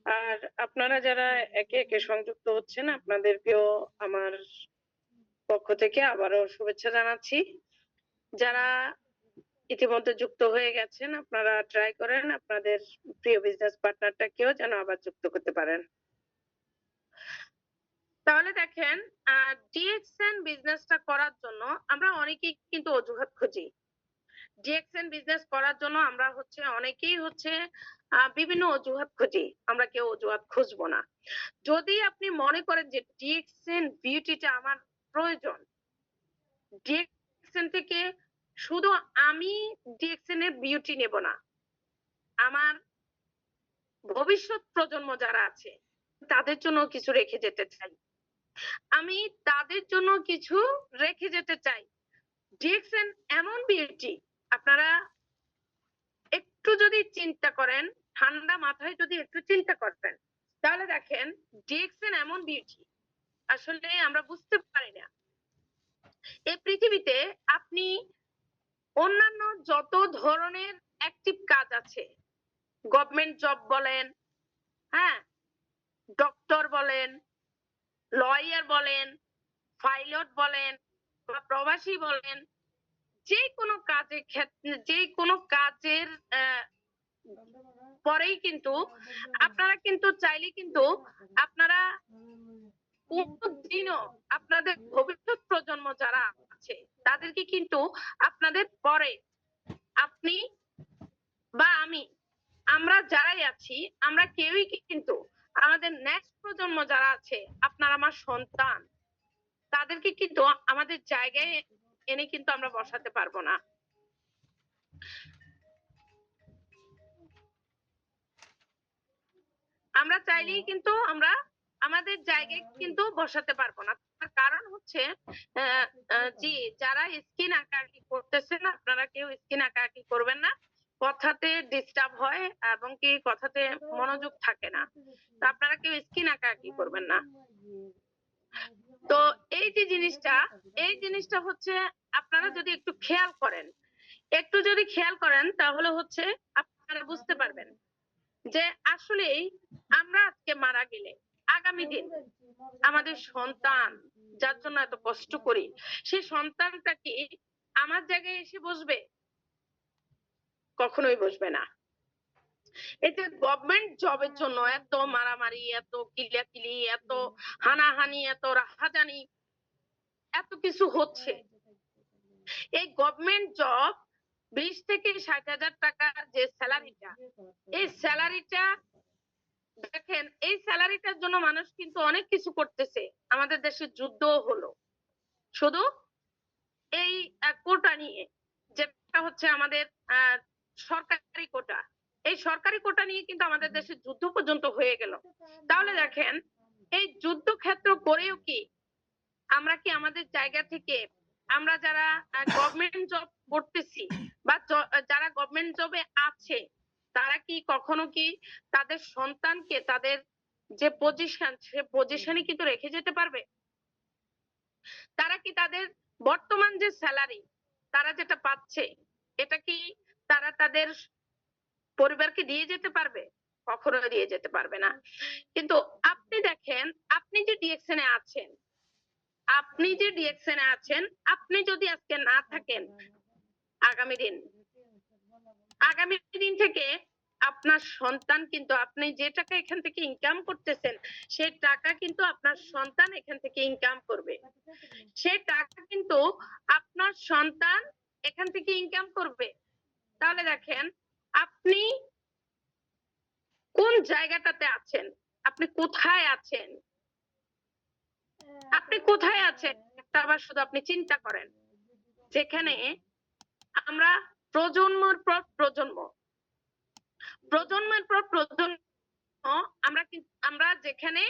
আর আপনারা যারা একে একে সংযুক্ত হচ্ছেন আপনাদেরকেও আমার পক্ষ থেকে আবারও শুভেচ্ছা জানাচ্ছি। যারা ইতিমধ্যে যুক্ত হয়ে গেছেন আপনারা ট্রাই করেন আপনাদের প্রিয় বিজনেস পার্টনারটাকেও যেন আবার যুক্ত করতে পারেন। তাহলে দেখেন ডিএক্সএন বিজনেসটা করার জন্য আমরা অনেকেই কিন্তু অজুহাত খুঁজি। ডিএক্সএন বিজনেস করার জন্য আমরা অনেকেই বিভিন্ন অজুহাত খুঁজি। আমরা কেউ অজুহাত খুঁজবো না। যদি আপনি মনে করেন যে ডিএক্সএন বিউটিটা আমার প্রয়োজন, ডিএক্সএন থেকে শুধু আমি ডিএক্সএন এর বিউটি নেব না, আমার ভবিষ্যৎ প্রজন্ম যারা আছে তাদের জন্য কিছু রেখে যেতে চাই। আমি তাদের জন্য কিছু রেখে যেতে চাই। ডিএক্সএন এমন বিউটি, আপনারা একটু যদি চিন্তা করেন, ঠান্ডা মাথায় যদি একটু চিন্তা করেন, তাহলে দেখেন ডিএক্সএন এমন বিউটি আসলে আমরা বুঝতে পারি না। এই পৃথিবীতে আপনি অন্যান্য যত ধরনের অ্যাক্টিভ কাজ আছে, গভর্নমেন্ট জব বলেন, হ্যাঁ, ডক্টর বলেন, লয়ার বলেন, পাইলট বলেন বা প্রবাসী বলেন, যে কোনো কাজের ক্ষেত্রে যে কোনো কাজের পরেই কিন্তু আপনারা কিন্তু চাইলে কিন্তু আপনারা কোনদিনও আপনাদের ভবিষ্যৎ প্রজন্ম যারা আছে তাদেরকে কিন্তু আপনাদের পরে আপনি বা আমরা যারাই আছি আমরা কেউই কিন্তু আমাদের নেক্সট প্রজন্ম যারা আছে আপনার আমার সন্তান, তাদেরকে কিন্তু আমাদের জায়গায় এনে কিন্তু আমরা বসাতে পারবো না। আমরা চাইলেই কিন্তু আমরা আমাদের জায়গায় কিন্তু বসাতে পারবো না। তার কারণ হচ্ছে জি, যারা স্কিন আঁকাআঁকি করতেছেন আপনারা কেউ স্কিন আঁকাআঁকি করবেন না। কথাতে ডিস্টার্ব হয় এবং কি কথাতে মনোযোগ থাকে না। তো আপনারা কেউ স্কিন আঁকাআঁকি করবেন না। তো এই যে জিনিসটা হচ্ছে আপনারা যদি একটু খেয়াল করেন তাহলে হচ্ছে আপনারা বুঝতে পারবেন যে আসলেই আমরা আজকে মারা গেলে আগামী দিন আমাদের সন্তান যার জন্য এত কষ্ট করি সেই সন্তানটা কি আমার জায়গায় এসে বসবে? কখনোই বসবে না। এই যে গভর্নমেন্ট জবের জন্য এত মারামারি, এত কিলাকিলি, এত হানাহানি, এত রাহাজানি, এত কিছু হচ্ছে, এই গভর্নমেন্ট জব 20 থেকে 60,000 টাকার যে স্যালারিটা, এই স্যালারিটা দেখেন, এই স্যালারিটার জন্য মানুষ কিন্তু অনেক কিছু করতেছে। আমাদের দেশে যুদ্ধও হলো শুধু এই কোটা নিয়ে, যেটা হচ্ছে আমাদের সরকারি কোটা। এই সরকারি কোটা নিয়ে কিন্তু আমাদের দেশে যুদ্ধ পর্যন্ত হয়ে গেল। তাহলে দেখেন এই যুদ্ধক্ষেত্র করেও কি আমরা কি আমাদের জায়গা থেকে আমরা যারা গভর্নমেন্ট জব করতেছি বা যারা গভর্নমেন্ট জবে আছে তারা কি কখনো কি তাদের সন্তানকে তাদের যে পজিশন সে পজিশনে কিন্তু রেখে যেতে পারবে? তারা কি তাদের বর্তমান যে স্যালারি তারা যেটা পাচ্ছে এটা কি তারা তাদের পরিবারকে দিয়ে যেতে পারবে? কখনো দিয়ে যেতে পারবে না। কিন্তু আপনি দেখেন, আপনি যে ডিএক্সএন এ আছেন, আপনি যদি আজকে না থাকেন, আগামী দিন থেকে আপনার সন্তান কিন্তু আপনি যে টাকা এখান থেকে ইনকাম করতেছেন সেই টাকা কিন্তু আপনার সন্তান এখান থেকে ইনকাম করবে। সেই টাকা কিন্তু আপনার সন্তান এখান থেকে ইনকাম করবে। তাহলে দেখেন আপনি কোন জায়গাটাতে আছেন, আপনি কোথায় আছেন, একটা আবার শুধু আপনি চিন্তা করেন, যেখানে আমরা প্রজন্মের পর প্রজন্ম আমরা যেখানে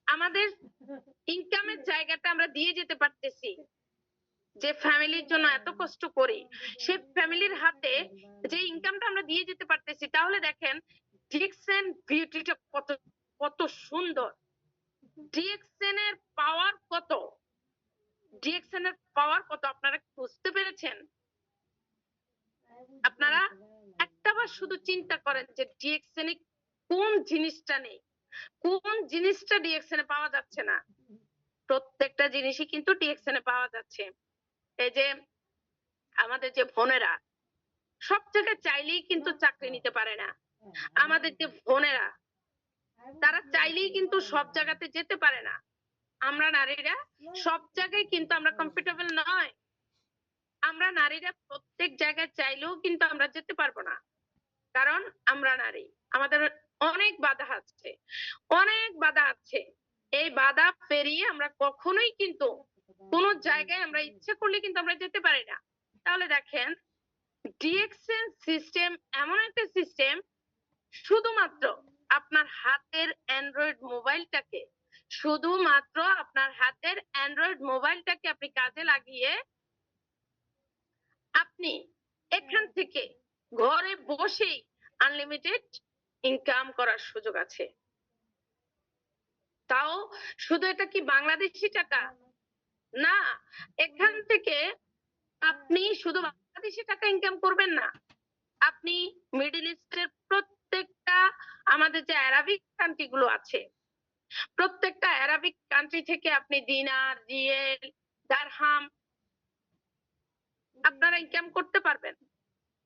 আমাদের ইনকামের জায়গাটা আমরা দিয়ে যেতে পারতেছি, যে ফ্যামিলির জন্য এত কষ্ট করি সেই ফ্যামিলির হাতে যে ইনকামটা আমরা দিয়ে যেতে পারতেছি, তাহলে দেখেন ডিএক্সএন বিউটিটা কত কত সুন্দর, ডিএক্সএন এর পাওয়ার কত, আপনারা বুঝতে পেরেছেন? আপনারা একটাবার শুধু চিন্তা করেন যে ডিএক্সএন এ কোন জিনিসটা নেই, কোন জিনিসটা ডিএক্সএন এ পাওয়া যাচ্ছে না? প্রত্যেকটা জিনিসই কিন্তু ডিএক্সএন এ পাওয়া যাচ্ছে। এই যে আমাদের যে বোনেরা সব জায়গায় চাইলেই কিন্তু চাকরি নিতে পারে না। আমাদের যে বোনেরা তারা চাইলেই কিন্তু সব জায়গাতে যেতে পারে না। আমরা নারীরা সব জায়গায় কিন্তু আমরা কমফোর্টেবল নয়। আমরা নারীরা প্রত্যেক জায়গায় চাইলেও কিন্তু আমরা যেতে পারবো না। কারণ আমরা নারী। আমাদের অনেক বাধা আছে। অনেক বাধা আছে। এই বাধা পেরিয়ে আমরা কখনোই কিন্তু কোন জায়গায় আমরা ইচ্ছা করলে কিন্তু আমরা যেতে পারি না। তাহলে দেখেন ডিএক্সএন সিস্টেম এমন একটা সিস্টেম শুধুমাত্র আপনার হাতের অ্যান্ড্রয়েড মোবাইলটাকে শুধুমাত্র আপনার হাতের অ্যান্ড্রয়েড মোবাইলটাকে আপনি কাজে লাগিয়ে আপনি এখান থেকে ঘরে বসেই আনলিমিটেড ইনকাম করার সুযোগ আছে। তাও শুধু এটা কি বাংলাদেশি টাকা? না, এখান থেকে আপনি শুধু বাংলাদেশি টাকা ইনকাম করবেন না। আপনি মিডল ইস্টের প্রত্যেকটা আমাদের যে অ্যারাবিক কান্ট্রি গুলো আছে, প্রত্যেকটা অ্যারাবিক কান্ট্রি থেকে আপনি দিনার, রিয়েল, দারহাম আপনারা ইনকাম করতে পারবেন।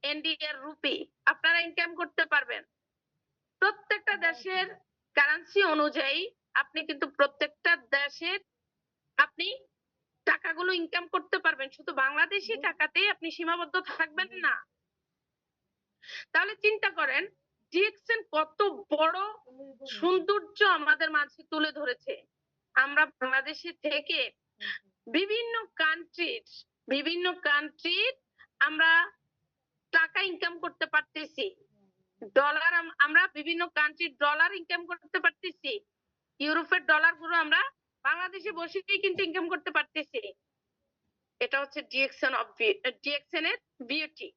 ইন্ডিয়ার রুপি আপনারা ইনকাম করতে পারবেন। প্রত্যেকটা দেশের কারেন্সি অনুযায়ী আপনি কিন্তু প্রত্যেকটা দেশের আপনি টাকাগুলো ইনকাম করতে পারবেন। শুধু বাংলাদেশি টাকাতেই আপনি সীমাবদ্ধ থাকবেন না। তাহলে চিন্তা করেন ডিএক্সএন কত বড় সৌন্দর্য আমাদের মাঝে তুলে ধরেছে। আমরা বাংলাদেশে থেকে বিভিন্ন কান্ট্রির আমরা টাকা ইনকাম করতে পারতেছি। ডলার আমরা বিভিন্ন কান্ট্রির ডলার ইনকাম করতে পারতেছি। ইউরোপের ডলার গুলো আমরা বাংলাদেশে বসেই কিন্তু ইনকাম করতে পারতেছি। এটা হচ্ছে ডিএক্সএন এর বিউটি।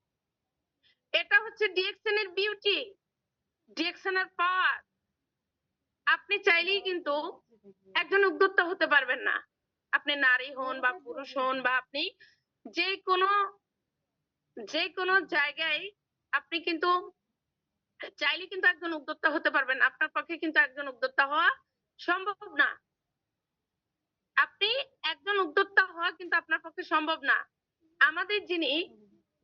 এটা হচ্ছে ডিএক্সএন এর বিউটি, ডিএক্সএন এর পাওয়ার। আপনি চাইলেই কিন্তু একজন উদ্যোক্তা হতে পারবেন না। আপনি নারী হন বা পুরুষ হন বা আপনি যে কোনো জায়গায় আপনি কিন্তু চাইলে কিন্তু একজন উদ্যোক্তা হতে পারবেন। আপনার পক্ষে কিন্তু একজন উদ্যোক্তা হওয়া সম্ভব না। আপনি একজন উদ্যোক্তা হওয়া কিন্তু আপনার পক্ষে সম্ভব না। আমাদের যিনি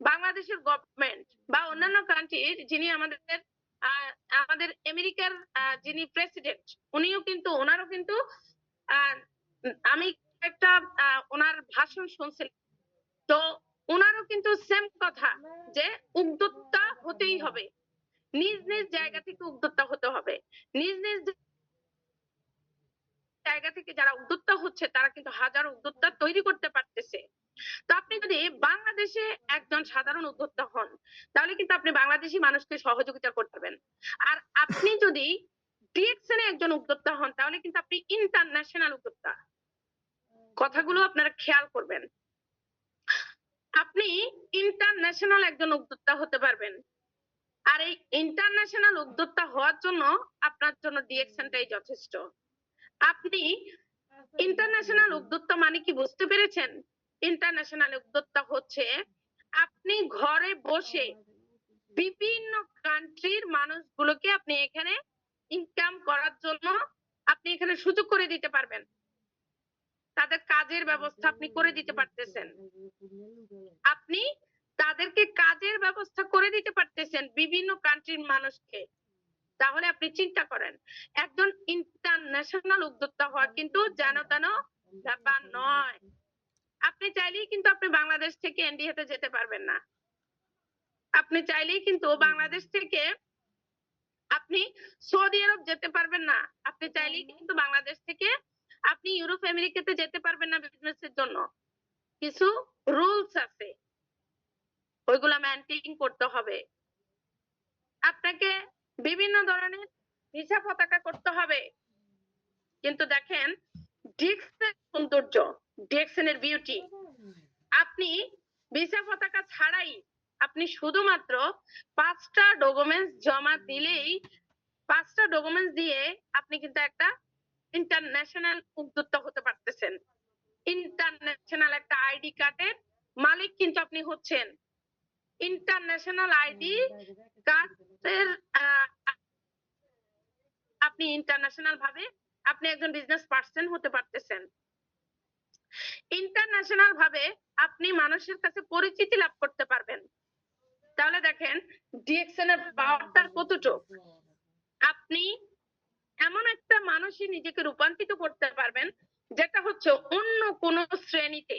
বাংলাদেশের গভর্নমেন্ট বা অন্যান্য কান্ট্রির যিনি আমাদের আমেরিকার যিনি প্রেসিডেন্ট উনিও কিন্তু ওনারও কিন্তু আমি একটা ওনার ভাষণ শুনছিলাম। তো ওনারও কিন্তু সেম কথা যে উদ্যোক্তা হতেই হবে। নিজ নিজ জায়গা থেকে উদ্যোক্তা হতে হবে। নিজ নিজ জায়গা থেকে যারা উদ্যোক্তা হচ্ছে তারা কিন্তু হাজারো উদ্যোক্তা তৈরি করতে পারতেছে। তো আপনি যদি বাংলাদেশে একজন সাধারণ উদ্যোক্তা হন তাহলে কিন্তু আপনি বাংলাদেশি মানুষকে সহযোগিতা করতে পারবেন। আর আপনি যদি ডিএক্সএন এ একজন উদ্যোক্তা হন তাহলে কিন্তু আপনি ইন্টারন্যাশনাল উদ্যোক্তা। কথাগুলো আপনারা খেয়াল করবেন। আপনি ইন্টারন্যাশনাল একজন উদ্যোক্তা হতে পারবেন। আর এই ইন্টারন্যাশনাল উদ্যোক্তা হওয়ার জন্য আপনার জন্য ডিএক্সএনটাই যথেষ্ট। আপনি ইন্টারন্যাশনাল উদ্যোক্তা মানে কি বুঝতে পেরেছেন? ইন্টারন্যাশনাল উদ্যোক্তা হচ্ছে আপনি ঘরে বসে বিভিন্ন কান্ট্রির মানুষগুলোকে আপনি এখানে ইনকাম করার জন্য আপনি এখানে সুযোগ করে দিতে পারবেন। তাদের কাজের ব্যবস্থা আপনি করে দিতে পারতেছেন। আপনি তাদেরকে কাজের ব্যবস্থা করে দিতে পারতেছেন বিভিন্ন কান্ট্রির মানুষকে। তাহলে আপনি চিন্তা করেন একজন ইন্টারন্যাশনাল উদ্যোক্তা হওয়া কিন্তু যেন তেন ব্যাপার নয়। আপনি চাইলেই কিন্তু আপনি বাংলাদেশ থেকে ইন্ডিয়াতে যেতে পারবেন না। আপনি চাইলেই কিন্তু বাংলাদেশ থেকে আপনি সৌদি আরব যেতে পারবেন না। আপনি চাইলেই কিন্তু বাংলাদেশ থেকে আপনি ইউরোপ আমেরিকাতে যেতে পারবেন না বিজনেসের জন্য। কিছু রুলস আছে, ওইগুলা মেনটেন করতে হবে। আপনাকে বিভিন্ন ধরনের ভিসা পতাকা করতে হবে। কিন্তু দেখেন ডিএক্সএন সৌন্দর্য, ডিএক্সএন এর বিউটি, আপনি ভিসা পতাকা ছাড়াই আপনি শুধুমাত্র 5টা ডকুমেন্টস জমা দিলেই 5টা ডকুমেন্টস দিয়ে আপনি কিন্তু একটা ইন্টারন্যাশনাল উদ্যোক্তা হতে পারতেছেন। ইন্টারন্যাশনাল একটা আইডি কার্ডের মালিক কিন্তু আপনি হচ্ছেন। ইন্টারন্যাশনাল আইডি কার্ডের আপনি ইন্টারন্যাশনাল ভাবে আপনি একজন বিজনেস পার্সন হতে পারতেছেন। ইন্টারন্যাশনাল ভাবে আপনি মানুষের কাছে পরিচিতি লাভ করতে পারবেন। তাহলে দেখেন ডিএক্সএন এর পাওয়ারটা কতটুক। আপনি এমন একটা মানুষই নিজেকে রূপান্তরিত করতে পারবেন যেটা হচ্ছে অন্য কোনো শ্রেণীতে,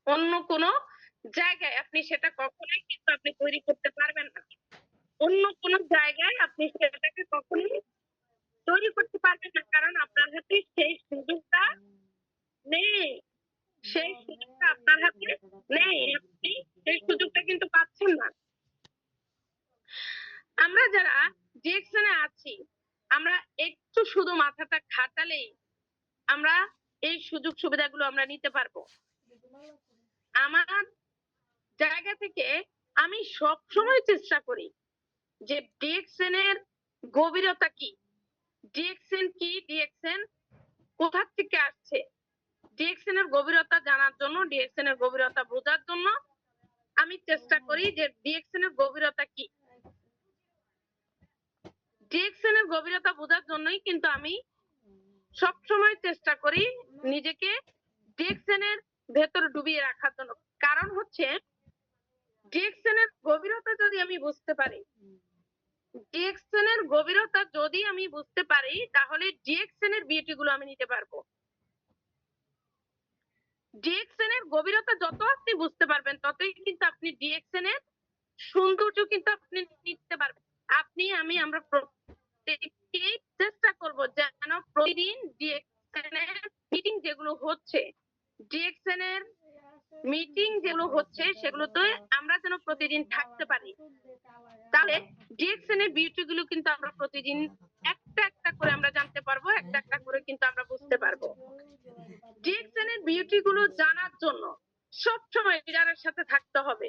অন্য কোনো জায়গায় আপনি সেটা কখনোই কিন্তু আপনি তৈরি করতে পারবেন না। অন্য কোনো জায়গায় আপনি সেটাকে কখনোই তৈরি করতে পারবেন না, কারণ আপনার হাতে সেই সুযোগটা নেই। সেই সুযোগটা আপনার হাতে নেই। আপনি সেই সুযোগটা কিন্তু পাচ্ছেন না। আমরা যারা ডিএক্সএন এ আছি, আমরা একটু শুধু মাথাটা খাটালেই আমরা এই সুযোগ সুবিধাগুলো আমরা নিতে পারবো। আমার জায়গা থেকে আমি সবসময় চেষ্টা করি যে ডিএক্সএন এর গভীরতা কি, ডিএক্সএন কি, ডিএক্সএন কোথা থেকে আসছে, ডিএক্সএন এর গভীরতা জানার জন্য, ডিএক্সএন এর গভীরতা বোঝার জন্য আমি চেষ্টা করি যে ডিএক্সএন এর গভীরতা কি। ডিএক্সএন এর গভীরতা বোঝার জন্যই কিন্তু আমি সবসময় চেষ্টা করি নিজেকে ডিএক্সএন এর ভেতর ডুবিয়ে রাখার জন্য। কারণ হচ্ছে ডিএক্সএন এর গভীরতা যদি আমি বুঝতে পারি, ডিএক্সএন এর গভীরতা যদি আমি বুঝতে পারি, তাহলে ডিএক্সএন এর বিউটি গুলো আমি নিতে পারবো। ডিএক্সএন এর গভীরতা যত আপনি বুঝতে পারবেন, ততই কিন্তু আপনি ডিএক্সএন এর সৌন্দর্য কিন্তু আপনি নিতে পারবেন। আপনি আমরা প্রত্যেকেই চেষ্টা করব যেন প্রতিদিন ডিএক্সএন এর মিটিং যেগুলো হচ্ছে, ডিএক্সএন এর মিটিং যেগুলো হচ্ছে সেগুলোতে আমরা যেন প্রতিদিন থাকতে পারি। তাহলে ডিএক্সএন এর বিউটি গুলো কিন্তু আমরা প্রতিদিন একটা একটা করে আমরা জানতে পারবো, একটা একটা করে কিন্তু আমরা বুঝতে পারবো। ডিএক্সএন এর বিউটি গুলো জানার জন্য সবসময় লিডারের সাথে থাকতে হবে।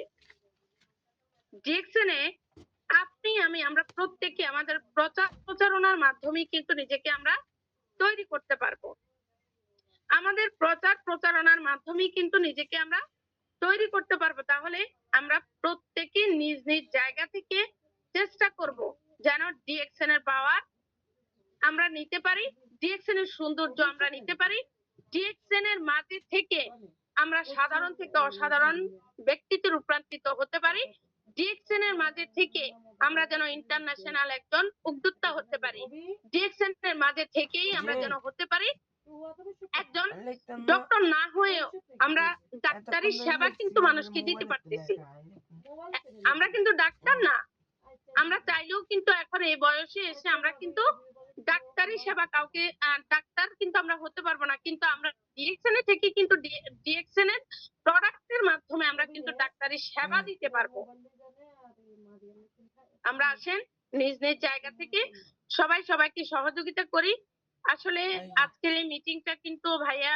ডিএক্সএন এ আপনি আমরা প্রত্যেকে আমাদের প্রচারণার মাধ্যমে কিন্তু নিজেকে আমরা তৈরি করতে পারবো। আমাদের প্রচারণার মাধ্যমে কিন্তু নিজেকে আমরা তৈরি করতে পারবো। তাহলে আমরা প্রত্যেকে নিজ নিজ জায়গা থেকে চেষ্টা করব যেন ডিএক্সএন এর পাওয়ার আমরা নিতে পারি, ডিএক্সএন এর সৌন্দর্য আমরা নিতে পারি, ডিএক্সএন এর মাঝে থেকে আমরা সাধারণ থেকে অসাধারণ ব্যক্তিত্বে রূপান্তরিত হতে পারি। ডিএক্সএন এর মাঝে থেকে আমরা যেন ইন্টারন্যাশনাল একজন উদ্যোক্তা হতে পারি। ডিএক্সএন এর মাঝে থেকেই আমরা যেন হতে পারি একজন ডক্টর না হয়েও আমরা ডাক্তারি সেবা কিন্তু মানুষকে দিতে পারতেছি। আমরা কিন্তু ডাক্তার না, আমরা চাইলেও কিন্তু এখন এই বয়সে এসে আমরা কিন্তু ডাক্তারি সেবা কাউকে ডাক্তার কিন্তু আমরা হতে পারবো না, কিন্তু আমরা ডিএক্সএন এ থেকে কিন্তু ডিএক্সএন এর প্রোডাক্টের মাধ্যমে আমরা কিন্তু ডাক্তারি সেবা দিতে পারবো। আমরা আসেন নিজ নিজ জায়গা থেকে সবাই সবাইকে সহযোগিতা করি। আসলে আজকের এই মিটিংটা কিন্তু ভাইয়া